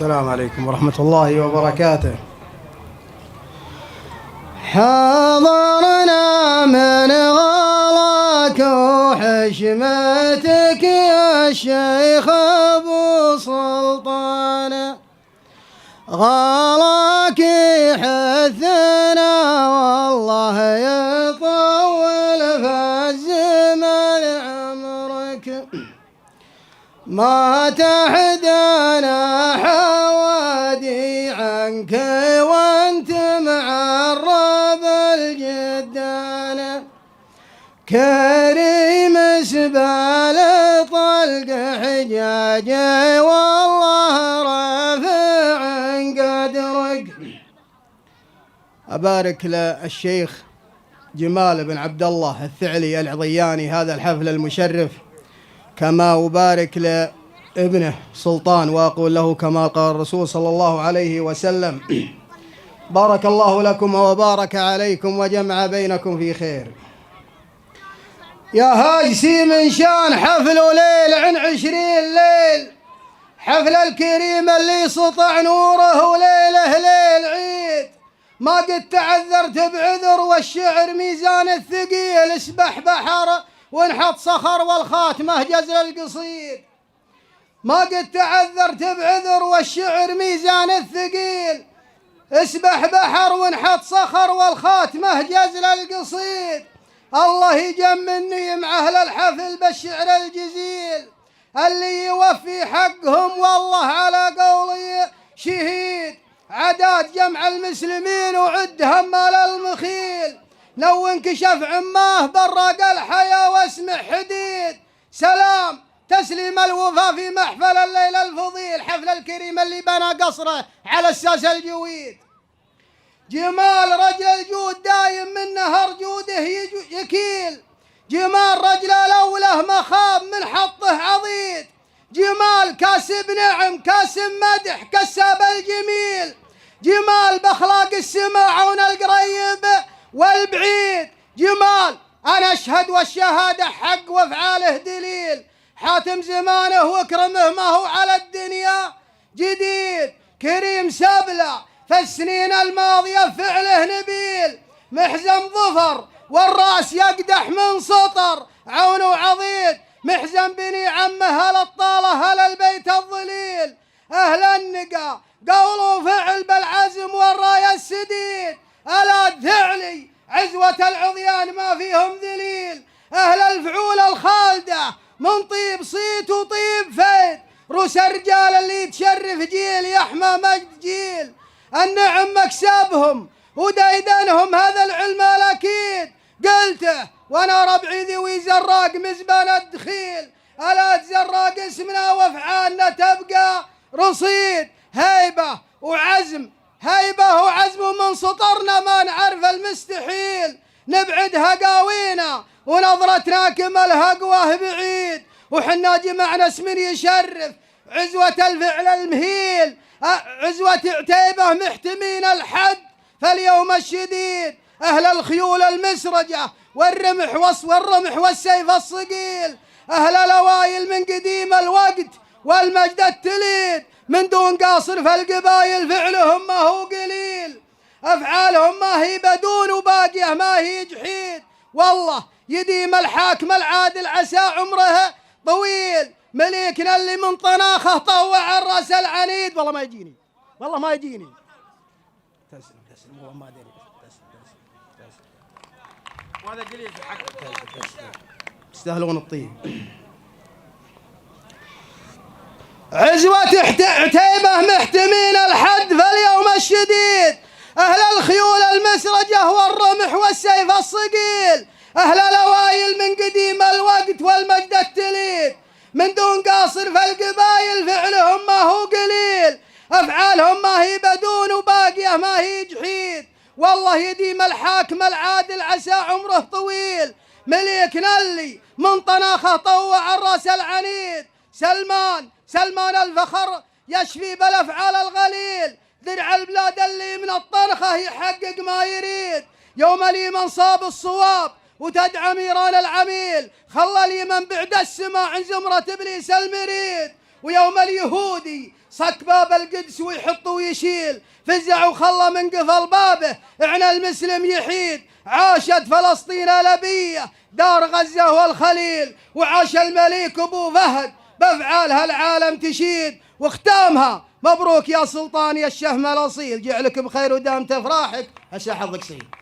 السلام عليكم ورحمة الله وبركاته. حاضرنا من غلاك وحشمتك يا الشيخ أبو سلطان، غلاك يحثنا والله يطول في الزمن عمرك، ما تحدانا حوادي عنك وانت معرب الجدان، كريم سبال طلق حجاجي والله رافع قدرك. أبارك للشيخ جمال بن عبد الله الثعلي العضياني هذا الحفل المشرف، كما أبارك لابنه سلطان وأقول له كما قال الرسول صلى الله عليه وسلم: بارك الله لكم وبارك عليكم وجمع بينكم في خير. يا هاجسي من شان حفل ليل عن 20 ليل، حفل الكريم اللي سطع نوره وليله ليل عيد، ما قد تعذرت بعذر والشعر ميزان الثقيل، اسبح بحر وانحط صخر والخاتمه جزل القصيد، ما قد تعذرت بعذر والشعر ميزان الثقيل، اسبح بحر وانحط صخر والخاتمه جزل القصيد. الله يجمني مع اهل الحفل بالشعر الجزيل اللي يوفي حقهم والله على قولي شهيد، عداد جمع المسلمين وعد همال المخيل، لو انكشف عماه برق الحياة واسمع حديد، سلام تسليم الوفا في محفل الليل الفضيل، حفل الكريم اللي بنى قصره على الساس الجويد، جمال رجل الجود دايم من نهر جوده يكيل، جمال رجل الأوله مخاب من حطه عضيد، جمال كاسب نعم كاسب مدح كساب الجميل، جمال بأخلاق السماعون القريب والبعيد، جمال أنا أشهد والشهادة حق وافعاله دليل، حاتم زمانه واكرمه ما هو على الدنيا جديد، كريم سبلة في السنين الماضية فعله نبيل، محزم ظفر والراس يقدح من سطر عون وعضيد، محزم بني عمه هل الطالة هل البيت الظليل، أهل النقا قول وفعل بالعزم والراية السديد، ألا الثعلي عزوة العضيان ما فيهم ذليل، أهل الفعول الخالدة من طيب صيت وطيب فيد، روس الرجال اللي تشرف جيل يحمى مجد جيل، النعم مكسبهم وديدنهم هذا العلم الأكيد، قلته وانا ربعي ذوي زراق مزبان الدخيل، ألا زراق اسمنا وافعالنا تبقى رصيد، هيبة وعزم هيبة وعزم من سطرنا ما نعرف المستحيل، نبعد هقاوينا ونظرتنا كمل هقوه بعيد، وحنا جمعنا اسم يشرف عزوة الفعل المهيل، عزوة عتيبة محتمين الحد فاليوم الشديد، أهل الخيول المسرجة والرمح والسيف الصقيل، أهل الأوايل من قديم الوقت والمجد التليد، من دون قاصر فالقبايل فعلهم ما هو قليل، أفعالهم ما هي بدون وباقيه ما هي جحيد، والله يديم الحاكم العادل عسى عمره طويل، مليكنا اللي من طناخه طوع الراس العنيد، والله ما يجيني والله ما يجيني، تسلم والله ما ادري، تسلم وهذا قليل في حقك، تستاهلون الطيب. عزوة عتيبة محتمين الحد فاليوم الشديد، أهل الخيول المسرجة والرمح والسيف الصقيل، أهل الأوايل من قديم الوقت والمجد التليد، من دون قاصر فالقبايل فعلهم ما هو قليل، أفعالهم ما هي بدون وباقيه ما هي جحيد، والله يديم الحاكم العادل عسى عمره طويل، مليكنا اللي من طناخه طوع الراس العنيد، سلمان الفخر يشفي بالافعال الغليل، درع البلاد اللي من الطنخه يحقق ما يريد، يوم اليمن صاب الصواب وتدعم ايران العميل، خلى اليمن بعد السماء عن زمره ابليس المريد، ويوم اليهودي صك باب القدس ويحط ويشيل، فزع وخلى من قفل بابه اعنا المسلم يحيد. عاشت فلسطين الأبية دار غزة والخليل، وعاش الملك أبو فهد بأفعالها العالم تشيد. واختامها مبروك يا سلطان يا الشهم الأصيل، جعلك بخير ودامت أفراحك، هسه حظك سعيد.